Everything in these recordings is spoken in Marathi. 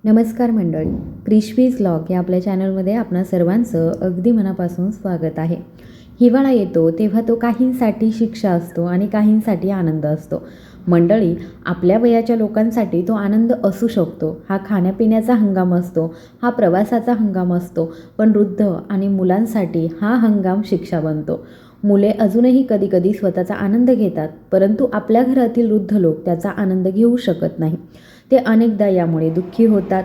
नमस्कार मंडळी, क्रिशवीज व्लॉग या आपल्या चॅनलमध्ये आपणा सर्वांचं अगदी मनापासून स्वागत आहे. हिवाळा येतो तेव्हा तो काहींसाठी शिक्षा असतो आणि काहींसाठी आनंद असतो. मंडळी, आपल्या वयाच्या लोकांसाठी तो आनंद असू शकतो. हा खाण्यापिण्याचा हंगाम असतो, हा प्रवासाचा हंगाम असतो. पण वृद्ध आणि मुलांसाठी हा हंगाम शिक्षा बनतो. मुले अजूनही कधीकधी स्वतःचा आनंद घेतात, परंतु आपल्या घरातील वृद्ध लोक त्याचा आनंद घेऊ शकत नाही. ते अनेकदा यामुळे दुःखी होतात.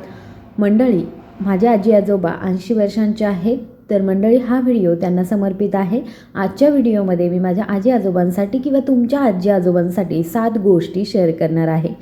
मंडळी, माझे आजी आजोबा 80 वर्षांचे आहेत. तर मंडळी, हा व्हिडिओ त्यांना समर्पित आहे. आजच्या व्हिडिओमध्ये मी माझ्या आजी आजोबांसाठी किंवा तुमच्या आजी आजोबांसाठी 7 गोष्टी शेअर करणार आहे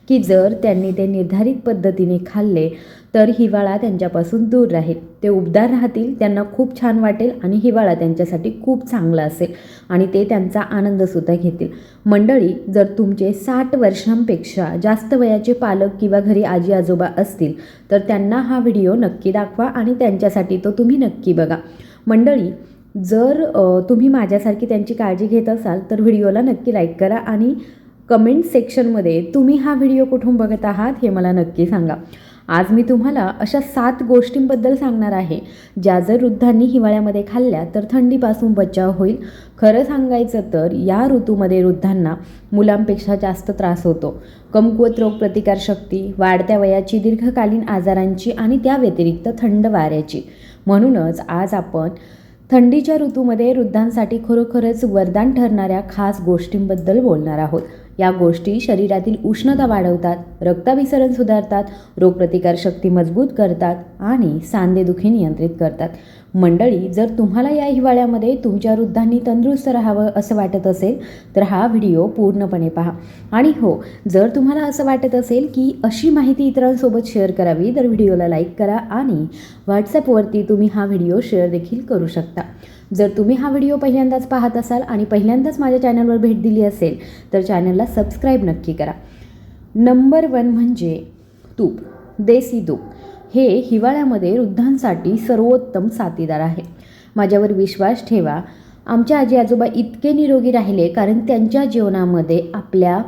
की जर त्यांनी ते निर्धारित पद्धतीने खाल्ले तर हिवाळा त्यांच्यापासून दूर राहील, ते उबदार राहतील, त्यांना खूप छान वाटेल आणि हिवाळा त्यांच्यासाठी खूप चांगला असेल आणि ते त्यांचा आनंदसुद्धा घेतील. मंडळी, जर तुमचे 60 वर्षांपेक्षा जास्त वयाचे पालक किंवा घरी आजी आजोबा असतील तर त्यांना हा व्हिडिओ नक्की दाखवा आणि त्यांच्यासाठी तो तुम्ही नक्की बघा. मंडळी, जर तुम्ही माझ्यासारखी त्यांची काळजी घेत असाल तर व्हिडिओला नक्की लाईक करा आणि कमेंट सेक्शनमध्ये तुम्ही हा व्हिडिओ कुठून बघत आहात हे मला नक्की सांगा. आज मी तुम्हाला अशा 7 गोष्टींबद्दल सांगणार आहे ज्या जर वृद्धांनी हिवाळ्यामध्ये खाल्ल्या तर थंडीपासून बचाव होईल. खरं सांगायचं तर या ऋतूमध्ये वृद्धांना मुलांपेक्षा जास्त त्रास होतो. कमकुवत रोगप्रतिकारशक्ती, वाढत्या वयाची, दीर्घकालीन आजारांची आणि त्या व्यतिरिक्त थंड वाऱ्याची. म्हणूनच आज आपण थंडीच्या ऋतूमध्ये वृद्धांसाठी खरोखरच वरदान ठरणाऱ्या खास गोष्टींबद्दल बोलणार आहोत. या गोष्टी शरीरातील उष्णता वाढवतात, रक्ताभिसरण सुधारतात, रोगप्रतिकारशक्ती मजबूत करतात आणि सांधेदुखी नियंत्रित करतात. मंडळी, जर तुम्हाला या हिवाळ्यामध्ये तुमच्या वृद्धांनी तंदुरुस्त राहावं असं वाटत असेल तर हा व्हिडिओ पूर्णपणे पहा. आणि हो, जर तुम्हाला असं वाटत असेल की अशी माहिती इतरांसोबत शेअर करावी तर व्हिडिओला लाईक करा आणि व्हॉट्सॲपवरती तुम्ही हा व्हिडिओ शेअर देखील करू शकता. जर तुम्ही हा व्हिडिओ पहिल्यांदाच पाहत असाल आणि पहिल्यांदाच माझ्या चॅनलवर भेट दिली असेल तर चॅनलला सबस्क्राईब नक्की करा. नंबर 1 म्हणजे तूप. देसी तूप हे हिवाळ्यामध्ये वृद्धांसाठी सर्वोत्तम साथीदार आहे. माझ्यावर विश्वास ठेवा, आमच्या आजी आजोबा इतके निरोगी राहिले कारण त्यांच्या जेवणामध्ये आपल्या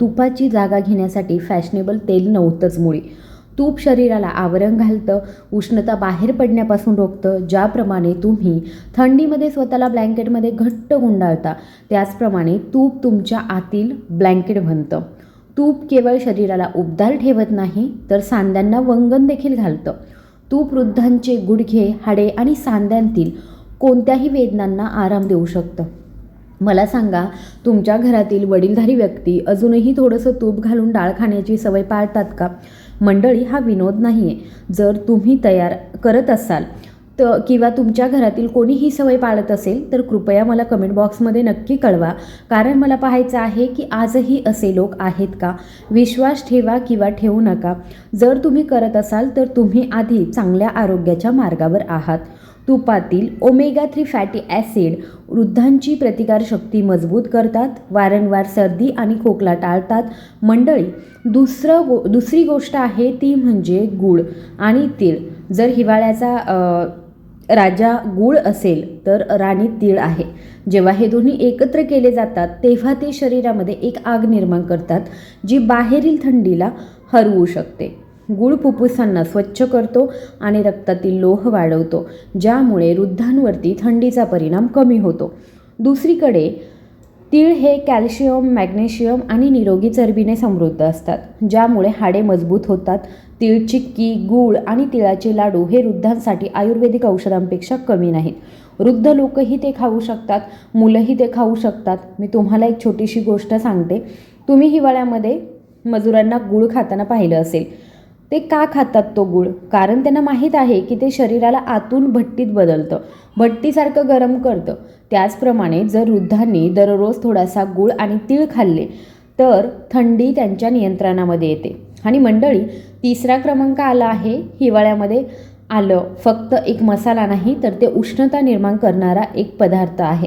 तुपाची जागा घेण्यासाठी फॅशनेबल तेल नव्हतंच मुळी. तूप शरीराला आवरण घालतं, उष्णता बाहेर पडण्यापासून रोखतं. ज्याप्रमाणे तुम्ही थंडीमध्ये स्वतःला ब्लँकेटमध्ये घट्ट गुंडाळता त्याचप्रमाणे तूप तुमच्या आतील ब्लँकेट बनतं. तूप केवळ शरीराला उबदार ठेवत नाही तर सांध्यांना वंगण देखील घालतं. तूप वृद्धांचे गुडघे, हाडे आणि सांध्यांतील कोणत्याही वेदनांना आराम देऊ शकतं. मला सांगा, तुमच्या घरातील वडीलधारी व्यक्ती अजूनही थोडंसं तूप घालून डाळ खाण्याची सवय पाळतात का? मंडळी, हा विनोद नाही आहे. जर तुम्ही तयार करत असाल तर किंवा तुमच्या घरातील कोणी ही सवय पाळत असेल तर कृपया मला कमेंट बॉक्समध्ये नक्की कळवा, कारण मला पाहायचं आहे की आजही असे लोक आहेत का. विश्वास ठेवा किंवा ठेवू नका, जर तुम्ही करत असाल तर तुम्ही आधी चांगल्या आरोग्याच्या मार्गावर आहात. तुपातील ओमेगा 3 फॅटी ॲसिड वृद्धांची प्रतिकारशक्ती मजबूत करतात, वारंवार सर्दी आणि खोकला टाळतात. मंडळी, दुसरी गोष्ट आहे ती म्हणजे गूळ आणि तीळ. जर हिवाळ्याचा राजा गूळ असेल तर राणी तीळ आहे. जेव्हा हे दोन्ही एकत्र केले जातात तेव्हा ते शरीरामध्ये एक आग निर्माण करतात जी बाहेरील थंडीला हरवू शकते. गूळ फुफ्फुसांना स्वच्छ करतो आणि रक्तातील लोह वाढवतो, ज्यामुळे वृद्धांवरती थंडीचा परिणाम कमी होतो. दुसरीकडे तीळ हे कॅल्शियम, मॅग्नेशियम आणि निरोगी चरबीने समृद्ध असतात, ज्यामुळे हाडे मजबूत होतात. तीळ चिक्की, गूळ आणि तिळाचे लाडू हे वृद्धांसाठी आयुर्वेदिक औषधांपेक्षा कमी नाहीत. वृद्ध लोकही ते खाऊ शकतात, मुलंही ते खाऊ शकतात. मी तुम्हाला एक छोटीशी गोष्ट सांगते. तुम्ही हिवाळ्यामध्ये मजुरांना गूळ खाताना पाहिलं असेल. ते का खातात तो गूळ? कारण त्यांना माहीत आहे की ते शरीराला आतून भट्टीत बदलतं, भट्टीसारखं गरम करतं. त्याचप्रमाणे जर वृद्धांनी दररोज थोडासा गूळ आणि तीळ खाल्ले तर थंडी त्यांच्या नियंत्रणामध्ये येते. आणि मंडळी, तिसरा क्रमांक आला आहे हिवाळ्यामध्ये आलं. फक्त एक मसाला नाही तर ते उष्णता निर्माण करणारा एक पदार्थ आहे.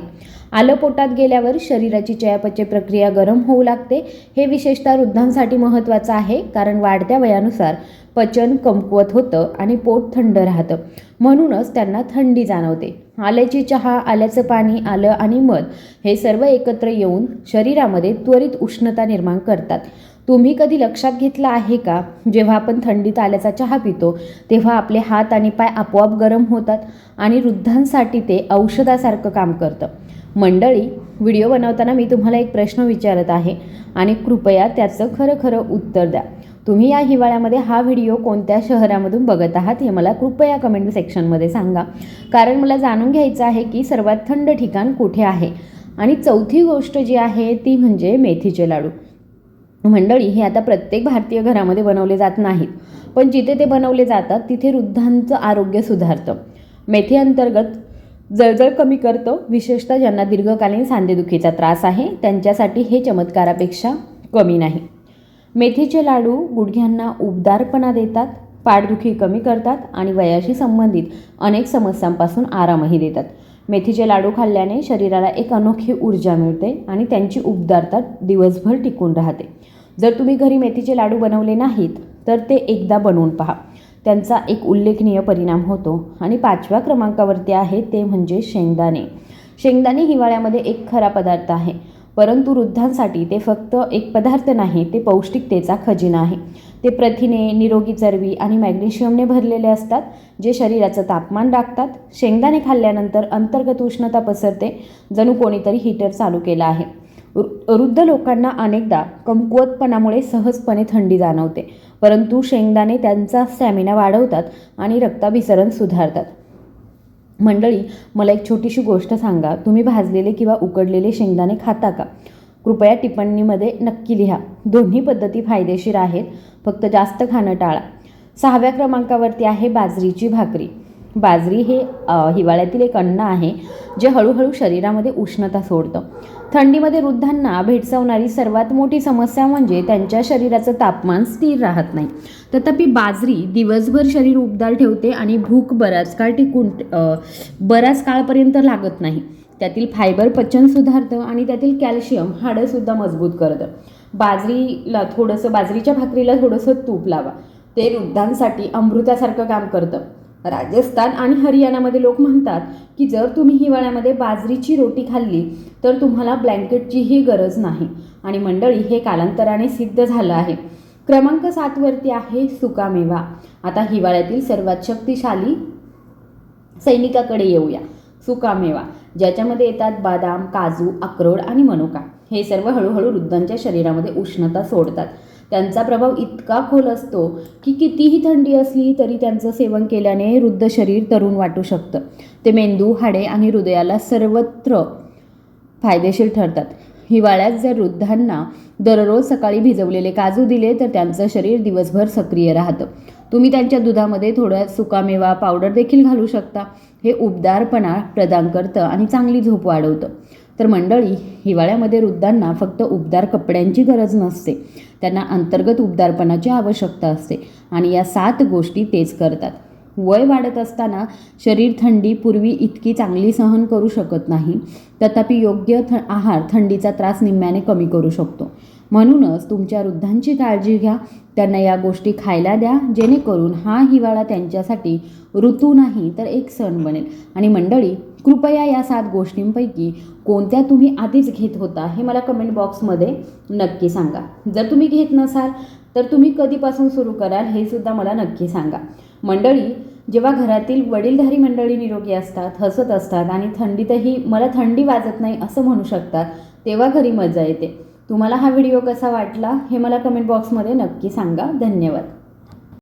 आलं पोटात गेल्यावर शरीराची चयापचय प्रक्रिया गरम होऊ लागते. हे विशेषतः वृद्धांसाठी महत्त्वाचं आहे कारण वाढत्या वयानुसार पचन कमकुवत होतं आणि पोट थंड राहतं, म्हणूनच त्यांना थंडी जाणवते. आल्याची चहा, आल्याचं पाणी, आलं आणि मध हे सर्व एकत्र येऊन शरीरामध्ये त्वरित उष्णता निर्माण करतात. तुम्ही कधी लक्षात घेतलं आहे का, जेव्हा आपण थंडीत आल्याचा चहा पितो तेव्हा आपले हात आणि पाय आपोआप गरम होतात आणि वृद्धांसाठी ते औषधासारखं काम करतं. मंडळी, व्हिडिओ बनवताना मी तुम्हाला एक प्रश्न विचारत आहे आणि कृपया त्याचं खरं उत्तर द्या. तुम्ही या हिवाळ्यामध्ये हा व्हिडिओ कोणत्या शहरामधून बघत आहात हे मला कृपया कमेंट सेक्शनमध्ये सांगा, कारण मला जाणून घ्यायचं आहे की सर्वात थंड ठिकाण कुठे आहे. आणि चौथी गोष्ट जी आहे ती म्हणजे मेथीचे लाडू. मंडळी, हे आता प्रत्येक भारतीय घरामध्ये बनवले जात नाहीत, पण जिथे ते बनवले जातात तिथे वृद्धांचं आरोग्य सुधारतं. मेथी अंतर्गत जळजळ कमी करतं, विशेषतः ज्यांना दीर्घकालीन सांधेदुखीचा त्रास आहे त्यांच्यासाठी हे चमत्कारापेक्षा कमी नाही. मेथीचे लाडू गुडघ्यांना उबदारपणा देतात, पाठदुखी कमी करतात आणि वयाशी संबंधित अनेक समस्यांपासून आरामही देतात. मेथीचे लाडू खाल्ल्याने शरीराला एक अनोखी ऊर्जा मिळते आणि त्यांची उबदारता दिवसभर टिकून राहते. जर तुम्ही घरी मेथीचे लाडू बनवले नाहीत तर ते एकदा बनवून पहा, त्यांचा एक उल्लेखनीय परिणाम होतो. आणि 5व्या क्रमांकावरती आहे ते म्हणजे शेंगदाणे. शेंगदाणे हिवाळ्यामध्ये एक खरा पदार्थ आहे, परंतु वृद्धांसाठी ते फक्त एक पदार्थ नाही, ते पौष्टिकतेचा खजिना आहे. ते प्रथिने, निरोगी चरबी आणि मॅग्नेशियमने भरलेले असतात, जे शरीराचं तापमान राखतात. शेंगदाणे खाल्ल्यानंतर अंतर्गत उष्णता पसरते, जणू कोणीतरी हीटर चालू केला आहे. वृद्ध लोकांना अनेकदा कमकुवतपणामुळे सहजपणे थंडी जाणवते, परंतु शेंगदाणे त्यांचा स्टॅमिना वाढवतात आणि रक्ताभिसरण सुधारतात. मंडळी, मला एक छोटीशी गोष्ट सांगा, तुम्ही भाजलेले किंवा उकडलेले शेंगदाणे खाता का? कृपया टिप्पणीमध्ये नक्की लिहा. दोन्ही पद्धती फायदेशीर आहेत, फक्त जास्त खाणं टाळा. 6व्या क्रमांकावरती आहे बाजरीची भाकरी. बाजरी हे हिवाळ्यातील एक अन्न आहे जे हळूहळू शरीरामध्ये उष्णता सोडतं. थंडीमध्ये वृद्धांना भेडसावणारी सर्वात मोठी समस्या म्हणजे त्यांच्या शरीराचं तापमान स्थिर राहत नाही. तथापि बाजरी दिवसभर शरीर उबदार ठेवते आणि भूक बराच काळपर्यंत लागत नाही. त्यातील फायबर पचन सुधारतं आणि त्यातील कॅल्शियम हाडंसुद्धा मजबूत करतं. बाजरीच्या भाकरीला थोडंसं तूप लावा, ते वृद्धांसाठी अमृतासारखं काम करतं. राजस्थान आणि हरियाणामध्ये लोक म्हणतात की जर तुम्ही हिवाळ्यामध्ये बाजरीची रोटी खाल्ली तर तुम्हाला ब्लँकेटचीही गरज नाही. आणि मंडळी, हे कालांतराने सिद्ध झालं आहे. क्रमांक 7वरती आहे सुकामेवा. आता हिवाळ्यातील सर्वात शक्तिशाली सैनिकाकडे येऊया. सुकामेवा, ज्याच्यामध्ये येतात बदाम, काजू, अक्रोड आणि मनुका. हे सर्व हळूहळू वृद्धांच्या शरीरामध्ये उष्णता सोडतात. त्यांचा प्रभाव इतका खोल असतो की कितीही थंडी असली तरी त्यांचं सेवन केल्याने वृद्ध शरीर तरुण वाटू शकतं. ते मेंदू, हाडे आणि हृदयाला सर्वत्र फायदेशीर ठरतात. हिवाळ्यात जर वृद्धांना दररोज सकाळी भिजवलेले काजू दिले तर त्यांचं शरीर दिवसभर सक्रिय राहतं. तुम्ही त्यांच्या दुधामध्ये थोडा सुकामेवा पावडर देखील घालू शकता. हे उबदारपणा प्रदान करतं आणि चांगली झोप वाढवतं. तर मंडळी, हिवाळ्यामध्ये वृद्धांना फक्त उबदार कपड्यांची गरज नसते, त्यांना अंतर्गत उबदारपणाची आवश्यकता असते आणि या 7 गोष्टी तेच करतात. वय वाढत असताना शरीर थंडी पूर्वी इतकी चांगली सहन करू शकत नाही, तथापि योग्य आहार थंडीचा त्रास निम्म्याने कमी करू शकतो. म्हणूनच तुमच्या वृद्धांची काळजी घ्या, त्यांना या गोष्टी खायला द्या, जेणेकरून हा हिवाळा त्यांच्यासाठी ऋतू नाही तर एक सण बनेल. आणि मंडळी, कृपया या 7 गोष्टींपैकी कोणत्या तुम्ही आधीच घेत होता हे मला कमेंट बॉक्समध्ये नक्की सांगा. जर तुम्ही घेत नसाल तर तुम्ही कधीपासून सुरू कराल हे सुद्धा मला नक्की सांगा. मंडळी, जेव्हा घरातील वडीलधारी मंडळी निरोगी असतात, हसत असतात आणि थंडीतही मला थंडी वाजत नाही असं म्हणू शकतात, तेव्हा घरी मजा येते. तुम्हाला हा व्हिडिओ कसा वाटला हे मला कमेंट बॉक्समध्ये नक्की सांगा. धन्यवाद.